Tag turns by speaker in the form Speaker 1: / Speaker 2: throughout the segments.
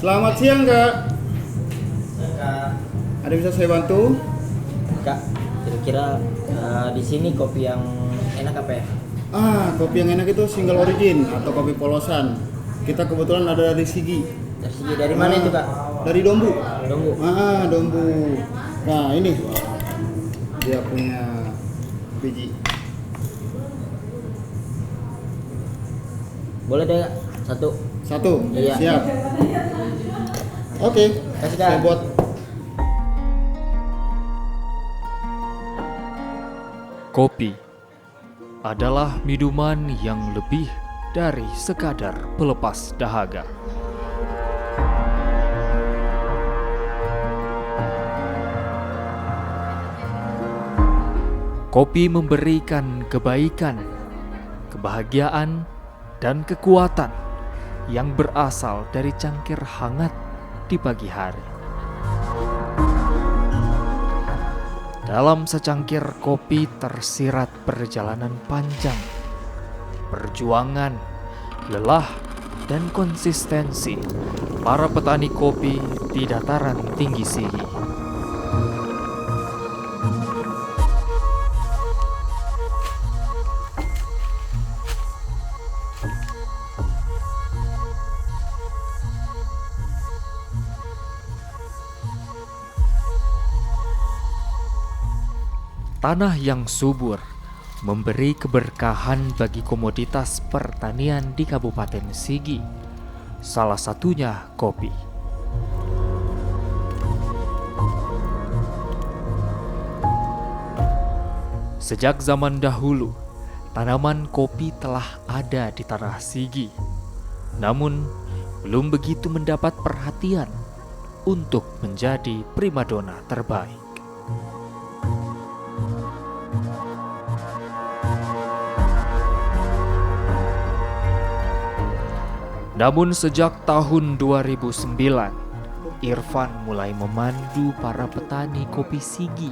Speaker 1: Selamat siang, Kak.
Speaker 2: Kak,
Speaker 1: Ada bisa saya bantu?
Speaker 2: Kak, kira-kira di sini kopi yang enak apa ya?
Speaker 1: Kopi yang enak itu single origin atau kopi polosan. Kita kebetulan ada dari Sigi.
Speaker 2: Dari mana itu Kak?
Speaker 1: Dari Dombu.
Speaker 2: Dombu.
Speaker 1: Dombu. Nah, ini dia punya biji.
Speaker 2: Boleh deh Kak, satu.
Speaker 1: Satu.
Speaker 2: Iya.
Speaker 1: Siap. Oke.
Speaker 2: Kasih, Kak.
Speaker 1: Saya buat.
Speaker 3: Kopi adalah minuman yang lebih dari sekadar pelepas dahaga. Kopi memberikan kebaikan, kebahagiaan, dan kekuatan yang berasal dari cangkir hangat di pagi hari. Dalam secangkir kopi tersirat perjalanan panjang, perjuangan, lelah, dan konsistensi para petani kopi di dataran tinggi Sigi. Tanah yang subur memberi keberkahan bagi komoditas pertanian di Kabupaten Sigi, salah satunya kopi. Sejak zaman dahulu, tanaman kopi telah ada di tanah Sigi, namun belum begitu mendapat perhatian untuk menjadi primadona terbaik. Namun sejak tahun 2009, Irfan mulai memandu para petani kopi Sigi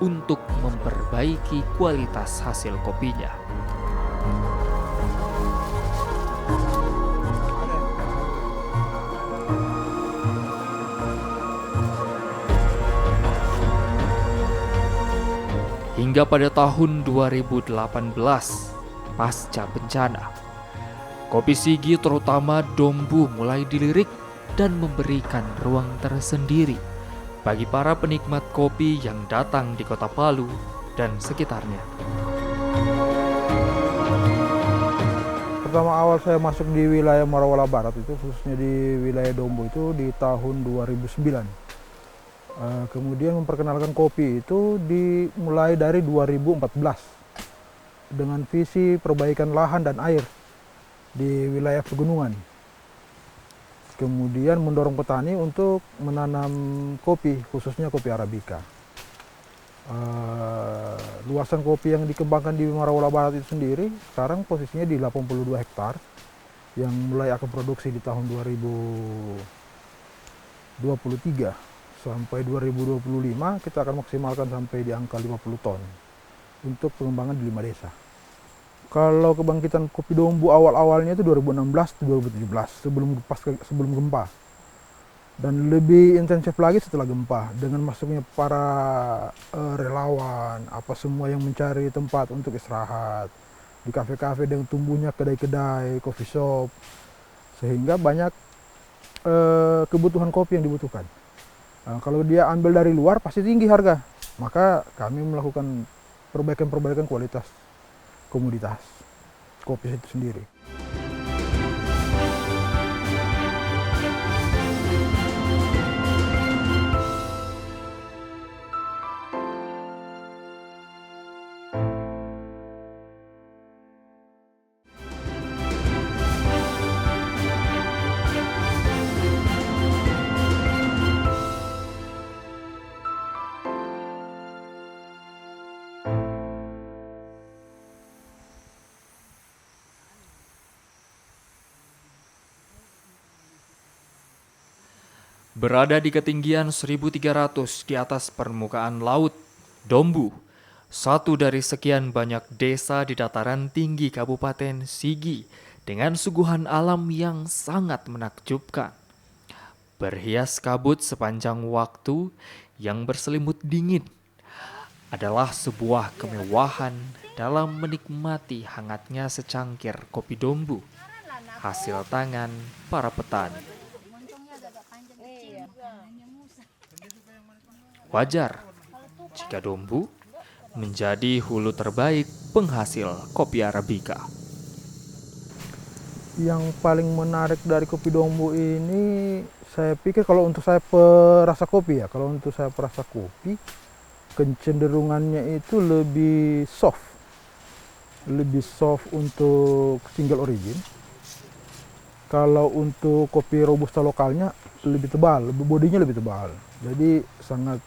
Speaker 3: untuk memperbaiki kualitas hasil kopinya. Hingga pada tahun 2018, pasca bencana, kopi Sigi terutama Dombu mulai dilirik dan memberikan ruang tersendiri bagi para penikmat kopi yang datang di Kota Palu dan sekitarnya.
Speaker 4: Pertama awal saya masuk di wilayah Morowali Barat itu, khususnya di wilayah Dombu itu di tahun 2009. Kemudian memperkenalkan kopi itu dimulai dari 2014 dengan visi perbaikan lahan dan air di wilayah pegunungan. Kemudian mendorong petani untuk menanam kopi, khususnya kopi Arabica. Luasan kopi yang dikembangkan di Morowali Barat itu sendiri sekarang posisinya di 82 hektar yang mulai akan produksi di tahun 2023 sampai 2025 kita akan maksimalkan sampai di angka 50 ton untuk pengembangan di 5 desa. Kalau kebangkitan kopi Dombu awal-awalnya itu 2016-2017 sebelum gempa. Dan lebih intensif lagi setelah gempa dengan masuknya para relawan, apa semua yang mencari tempat untuk istirahat di kafe-kafe dengan tumbuhnya kedai-kedai, coffee shop, sehingga banyak kebutuhan kopi yang dibutuhkan. Kalau dia ambil dari luar pasti tinggi harga, maka kami melakukan perbaikan kualitas komoditas kopi itu sendiri.
Speaker 3: Berada di ketinggian 1.300 di atas permukaan laut, Dombu, satu dari sekian banyak desa di dataran tinggi Kabupaten Sigi dengan suguhan alam yang sangat menakjubkan, berhias kabut sepanjang waktu yang berselimut dingin adalah sebuah kemewahan dalam menikmati hangatnya secangkir kopi dombu, hasil tangan para petani. Wajar jika dombu menjadi hulu terbaik penghasil kopi Arabica.
Speaker 4: Yang paling menarik dari kopi dombu ini, saya pikir kalau untuk saya perasa kopi kecenderungannya itu lebih soft untuk single origin. Kalau untuk kopi robusta lokalnya lebih tebal, bodinya lebih tebal. Jadi sangat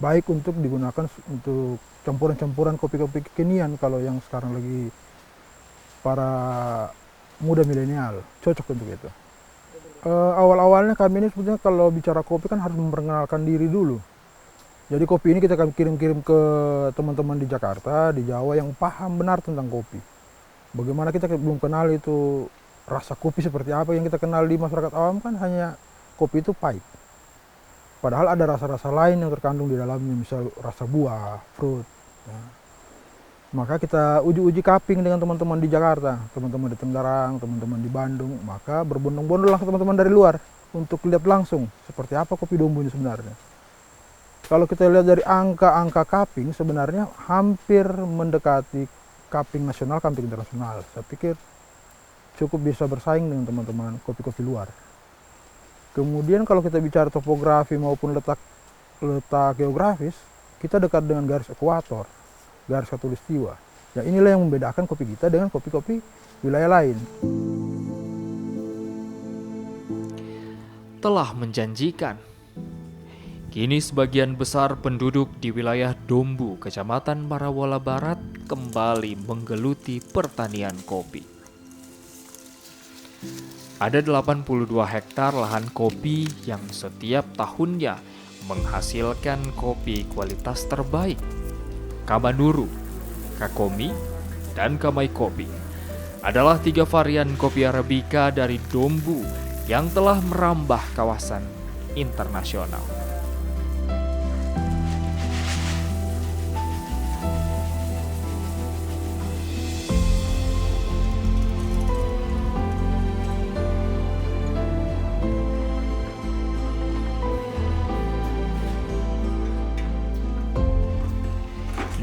Speaker 4: baik untuk digunakan untuk campuran-campuran kopi-kopi kekinian kalau yang sekarang lagi para muda milenial, cocok untuk itu. Awal-awalnya kami ini sebetulnya kalau bicara kopi kan harus memperkenalkan diri dulu. Jadi kopi ini kita akan kirim-kirim ke teman-teman di Jakarta, di Jawa yang paham benar tentang kopi. Bagaimana kita belum kenal itu rasa kopi seperti apa, yang kita kenal di masyarakat awam kan hanya kopi itu pahit. Padahal ada rasa-rasa lain yang terkandung di dalamnya, misal rasa buah, fruit. Ya. Maka kita uji-uji cupping dengan teman-teman di Jakarta, teman-teman di Tangerang, teman-teman di Bandung. Maka berbondong-bondong langsung teman-teman dari luar untuk lihat langsung seperti apa kopi dombunya sebenarnya. Kalau kita lihat dari angka-angka cupping sebenarnya hampir mendekati cupping nasional, cupping internasional. Saya pikir cukup bisa bersaing dengan teman-teman kopi-kopi luar. Kemudian kalau kita bicara topografi maupun letak geografis, kita dekat dengan garis ekuator, garis khatulistiwa. Ya inilah yang membedakan kopi kita dengan kopi-kopi wilayah lain.
Speaker 3: Telah menjanjikan. Kini sebagian besar penduduk di wilayah Dombu, Kecamatan Marawola Barat kembali menggeluti pertanian kopi. Ada 82 hektar lahan kopi yang setiap tahunnya menghasilkan kopi kualitas terbaik. Kamanuru, Kakomi, dan Kamai Kopi adalah 3 varian kopi Arabica dari Dombu yang telah merambah kawasan internasional.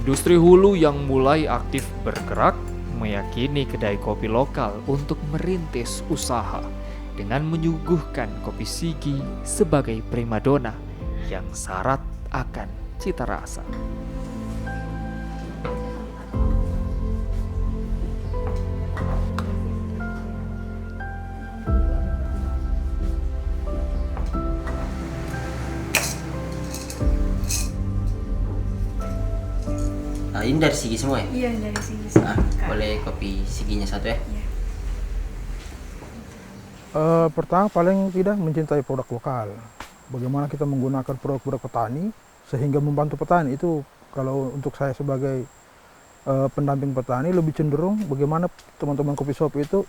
Speaker 3: Industri hulu yang mulai aktif bergerak meyakini kedai kopi lokal untuk merintis usaha dengan menyuguhkan kopi Sigi sebagai primadona yang syarat akan cita rasa.
Speaker 2: Ini dari Sigi semua ya?
Speaker 5: Iya, dari sini semua.
Speaker 2: Boleh kopi Siginya satu ya?
Speaker 5: Iya.
Speaker 4: Pertama paling tidak mencintai produk lokal. Bagaimana kita menggunakan produk-produk petani sehingga membantu petani, itu kalau untuk saya sebagai pendamping petani lebih cenderung bagaimana teman-teman kopi shop itu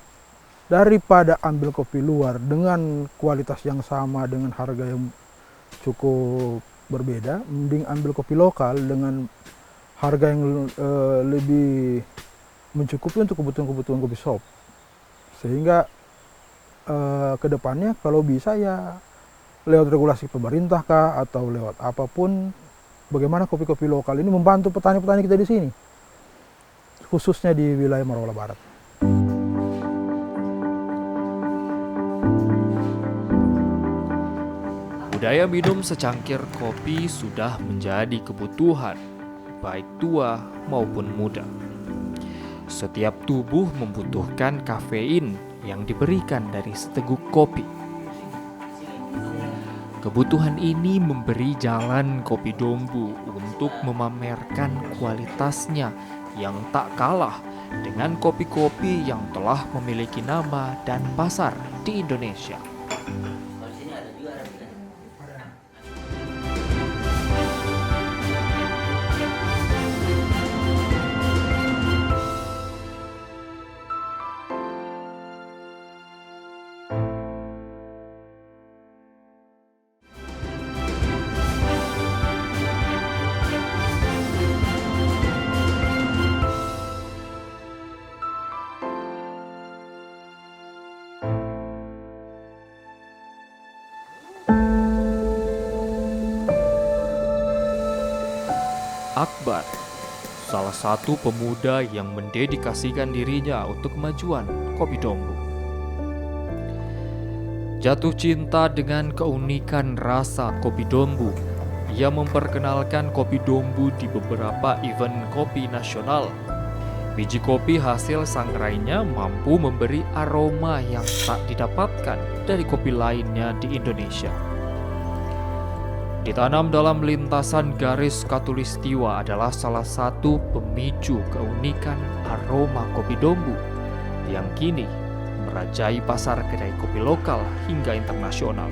Speaker 4: daripada ambil kopi luar dengan kualitas yang sama dengan harga yang cukup berbeda, mending ambil kopi lokal dengan harga yang lebih mencukupi untuk kebutuhan kopi shop. Sehingga kedepannya kalau bisa ya lewat regulasi pemerintah kah atau lewat apapun, bagaimana kopi-kopi lokal ini membantu petani-petani kita di sini, khususnya di wilayah Marawola Barat.
Speaker 3: Budaya minum secangkir kopi sudah menjadi kebutuhan baik tua maupun muda. Setiap tubuh membutuhkan kafein yang diberikan dari seteguk kopi. Kebutuhan ini memberi jalan kopi Dombu untuk memamerkan kualitasnya yang tak kalah dengan kopi-kopi yang telah memiliki nama dan pasar di Indonesia. Akbar, salah satu pemuda yang mendedikasikan dirinya untuk kemajuan kopi Dombu. Jatuh cinta dengan keunikan rasa kopi Dombu, ia memperkenalkan kopi Dombu di beberapa event kopi nasional. Biji kopi hasil sangrainya mampu memberi aroma yang tak didapatkan dari kopi lainnya di Indonesia. Ditanam dalam lintasan garis khatulistiwa adalah salah satu pemicu keunikan aroma kopi Dombu yang kini merajai pasar kedai kopi lokal hingga internasional.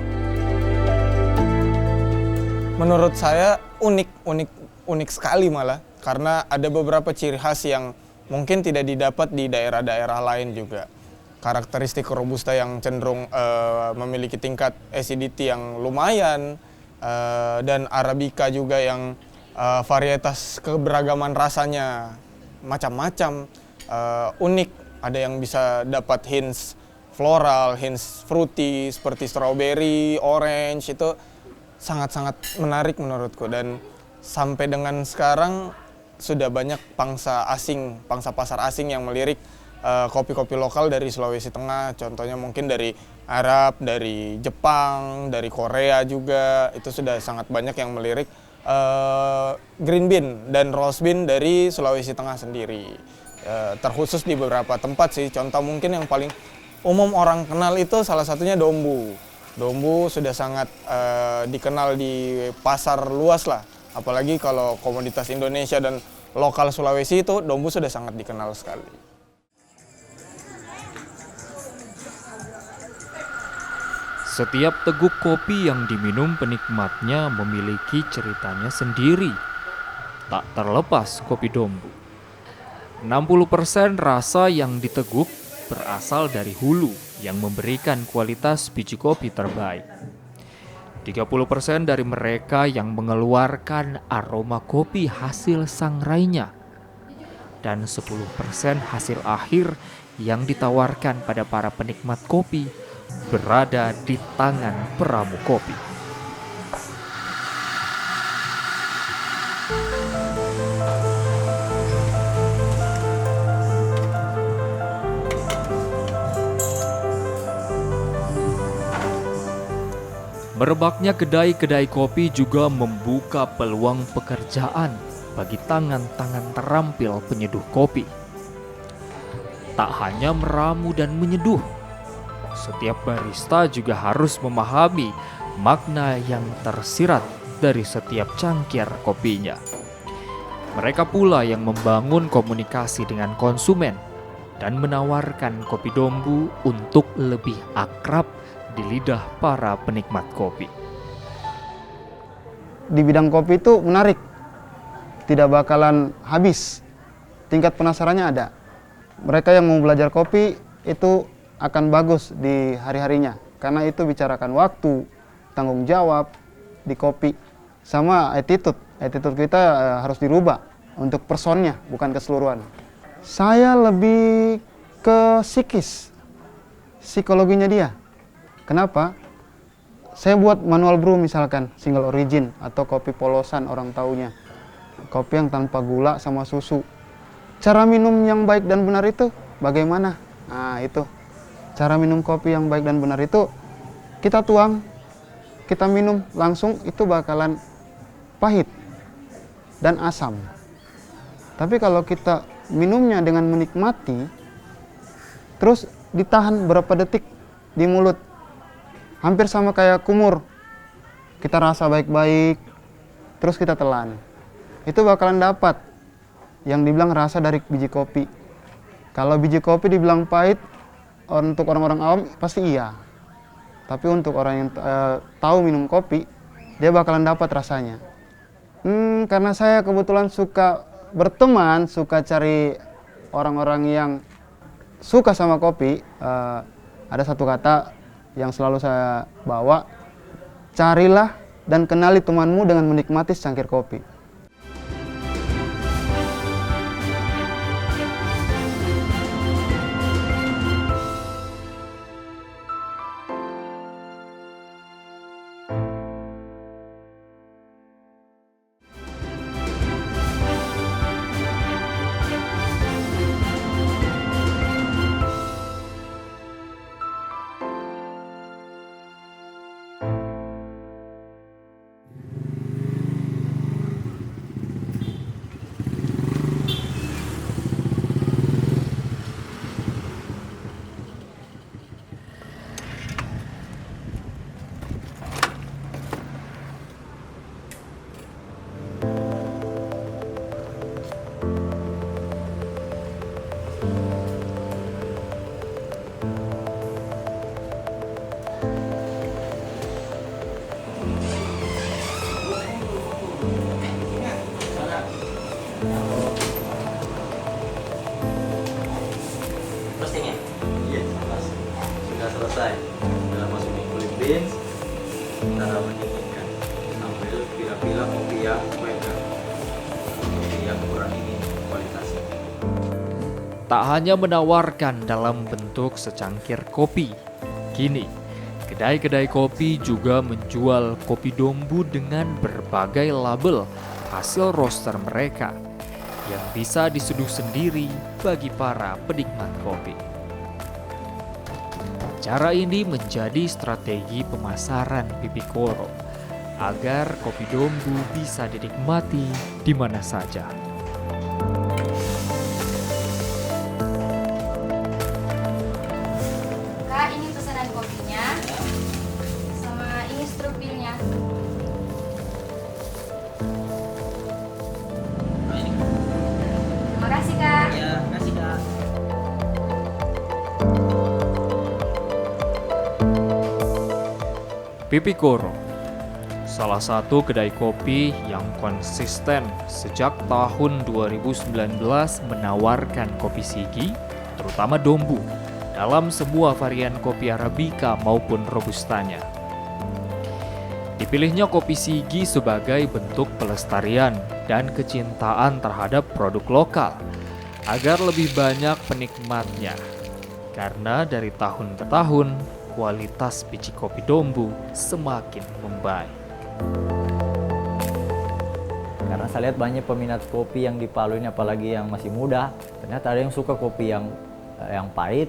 Speaker 5: Menurut saya unik sekali malah, karena ada beberapa ciri khas yang mungkin tidak didapat di daerah-daerah lain juga. Karakteristik Robusta yang cenderung memiliki tingkat acidity yang lumayan, dan Arabica juga yang varietas keberagaman rasanya macam-macam, unik. Ada yang bisa dapat hints floral, hints fruity seperti strawberry, orange, itu sangat-sangat menarik menurutku. Dan sampai dengan sekarang sudah banyak pangsa pasar asing yang melirik kopi-kopi lokal dari Sulawesi Tengah. Contohnya mungkin dari Arab, dari Jepang, dari Korea juga. Itu sudah sangat banyak yang melirik green bean dan rose bean dari Sulawesi Tengah sendiri. Terkhusus di beberapa tempat sih. Contoh mungkin yang paling umum orang kenal itu salah satunya Dombu. Dombu sudah sangat dikenal di pasar luas lah. Apalagi kalau komoditas Indonesia dan lokal Sulawesi itu Dombu sudah sangat dikenal sekali.
Speaker 3: Setiap teguk kopi yang diminum penikmatnya memiliki ceritanya sendiri. Tak terlepas kopi Dombu. 60% rasa yang diteguk berasal dari hulu yang memberikan kualitas biji kopi terbaik. 30% dari mereka yang mengeluarkan aroma kopi hasil sangrainya. Dan 10% hasil akhir yang ditawarkan pada para penikmat kopi berada di tangan peramu kopi. Merebaknya kedai-kedai kopi juga membuka peluang pekerjaan bagi tangan-tangan terampil penyeduh kopi. Tak hanya meramu dan menyeduh, setiap barista juga harus memahami makna yang tersirat dari setiap cangkir kopinya. Mereka pula yang membangun komunikasi dengan konsumen dan menawarkan kopi Dombu untuk lebih akrab di lidah para penikmat kopi.
Speaker 1: Di bidang kopi itu menarik, tidak bakalan habis, tingkat penasarannya ada. Mereka yang mau belajar kopi itu akan bagus di hari-harinya, karena itu bicarakan waktu, tanggung jawab di kopi, sama attitude kita harus dirubah untuk personnya, bukan keseluruhan. Saya lebih ke psikologinya dia. Kenapa? Saya buat manual brew misalkan, single origin atau kopi polosan orang taunya. Kopi yang tanpa gula sama susu. Cara minum yang baik dan benar itu bagaimana? Nah itu, cara minum kopi yang baik dan benar itu kita tuang, kita minum langsung itu bakalan pahit dan asam. Tapi kalau kita minumnya dengan menikmati, terus ditahan berapa detik di mulut, hampir sama kayak kumur. Kita rasa baik-baik, terus kita telan. Itu bakalan dapat yang dibilang rasa dari biji kopi. Kalau biji kopi dibilang pahit, untuk orang-orang awam pasti iya. Tapi untuk orang yang tahu minum kopi, dia bakalan dapat rasanya. Karena saya kebetulan suka berteman, suka cari orang-orang yang suka sama kopi, ada satu kata yang selalu saya bawa, carilah dan kenali temanmu dengan menikmati secangkir kopi.
Speaker 2: selesai. Setelah masukin kulit beans, cara mendinginkan sambil pilih-pilih kopi yang banyak, kopi yang kurang dingin kualitasnya.
Speaker 3: Tak hanya menawarkan dalam bentuk secangkir kopi, kini kedai-kedai kopi juga menjual kopi Dombu dengan berbagai label hasil roaster mereka yang bisa diseduh sendiri bagi para penikmat kopi. Cara ini menjadi strategi pemasaran Pipikoro agar kopi Dombu bisa dinikmati di mana saja.
Speaker 6: Kak, ini pesanan kopinya sama ini strupilnya. Terima kasih, Kak.
Speaker 2: Ya, kasih Kak.
Speaker 3: Pipikoro, salah satu kedai kopi yang konsisten sejak tahun 2019 menawarkan kopi Sigi, terutama Dombu, dalam semua varian kopi Arabica maupun Robustanya. Dipilihnya kopi Sigi sebagai bentuk pelestarian dan kecintaan terhadap produk lokal agar lebih banyak penikmatnya. Karena dari tahun ke tahun, kualitas biji kopi Dombu semakin membaik.
Speaker 2: Karena saya lihat banyak peminat kopi yang di Palu ini, apalagi yang masih muda, ternyata ada yang suka kopi yang pahit,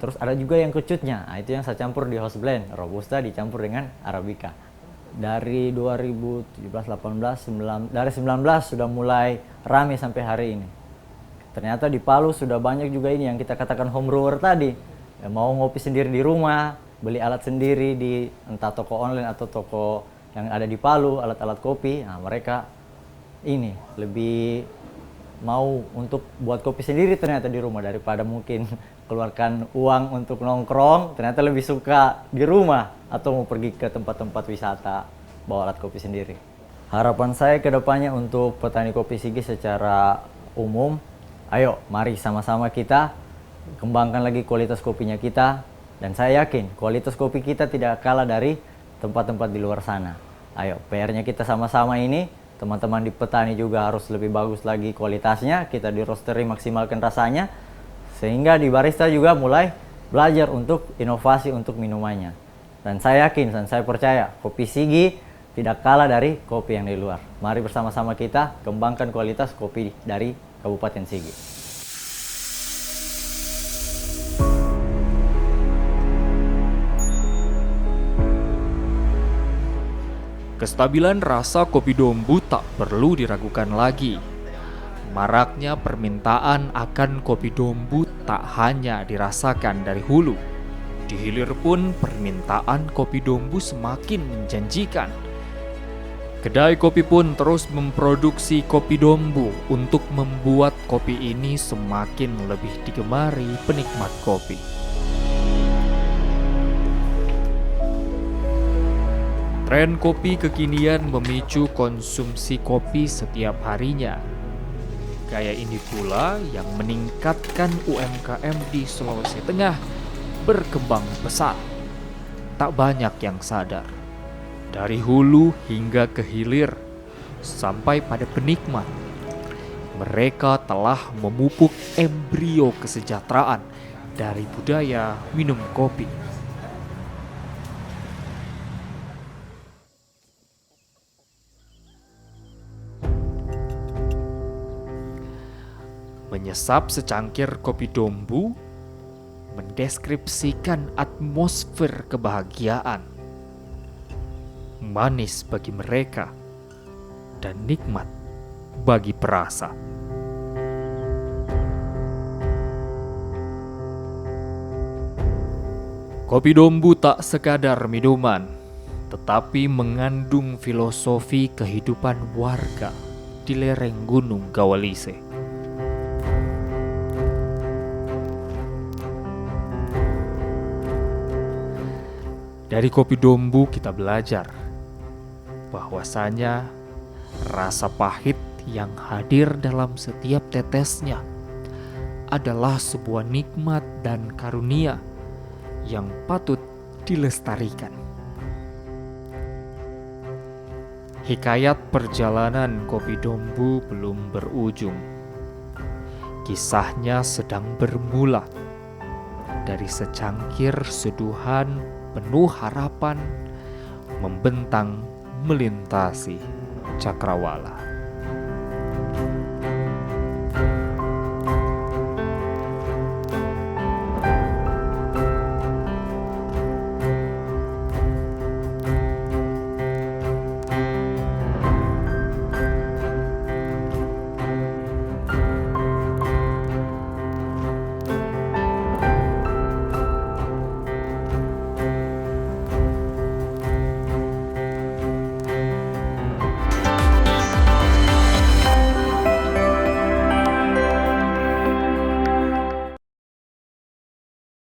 Speaker 2: terus ada juga yang kecutnya. Nah, itu yang saya campur di house blend, Robusta dicampur dengan Arabica. Dari 2017, 18, dari 19 sudah mulai rame sampai hari ini. Ternyata di Palu sudah banyak juga ini yang kita katakan home brewer tadi. Ya, mau ngopi sendiri di rumah, beli alat sendiri di entah toko online atau toko yang ada di Palu, alat-alat kopi. Nah, mereka ini lebih mau untuk buat kopi sendiri ternyata di rumah daripada mungkin keluarkan uang untuk nongkrong, ternyata lebih suka di rumah atau mau pergi ke tempat-tempat wisata bawa alat kopi sendiri. Harapan saya ke depannya untuk petani kopi Sigi secara umum, ayo mari sama-sama kita kembangkan lagi kualitas kopinya kita, dan saya yakin kualitas kopi kita tidak kalah dari tempat-tempat di luar sana. Ayo, PR-nya kita sama-sama ini, teman-teman di petani juga harus lebih bagus lagi kualitasnya, kita di roastery maksimalkan rasanya, sehingga di barista juga mulai belajar untuk inovasi untuk minumannya. Dan saya yakin dan saya percaya kopi Sigi tidak kalah dari kopi yang di luar. Mari bersama-sama kita kembangkan kualitas kopi dari Kabupaten Sigi.
Speaker 3: Kestabilan rasa kopi Dombu tak perlu diragukan lagi. Maraknya permintaan akan kopi Dombu tak hanya dirasakan dari hulu. Di hilir pun permintaan kopi Dombu semakin menjanjikan. Kedai kopi pun terus memproduksi kopi Dombu untuk membuat kopi ini semakin lebih digemari penikmat kopi. Tren kopi kekinian memicu konsumsi kopi setiap harinya. Gaya ini pula yang meningkatkan UMKM di Sulawesi Tengah berkembang pesat. Tak banyak yang sadar. Dari hulu hingga ke hilir, sampai pada penikmat, mereka telah memupuk embrio kesejahteraan dari budaya minum kopi. Menyesap secangkir kopi Dombu mendeskripsikan atmosfer kebahagiaan. Manis bagi mereka dan nikmat bagi perasa. Kopi Dombu tak sekadar minuman, tetapi mengandung filosofi kehidupan warga di lereng Gunung Gawalise. Dari kopi Dombu kita belajar bahwasanya rasa pahit yang hadir dalam setiap tetesnya adalah sebuah nikmat dan karunia yang patut dilestarikan. Hikayat perjalanan Kopi Dombu belum berujung. Kisahnya sedang bermula dari secangkir seduhan penuh harapan membentang melintasi cakrawala.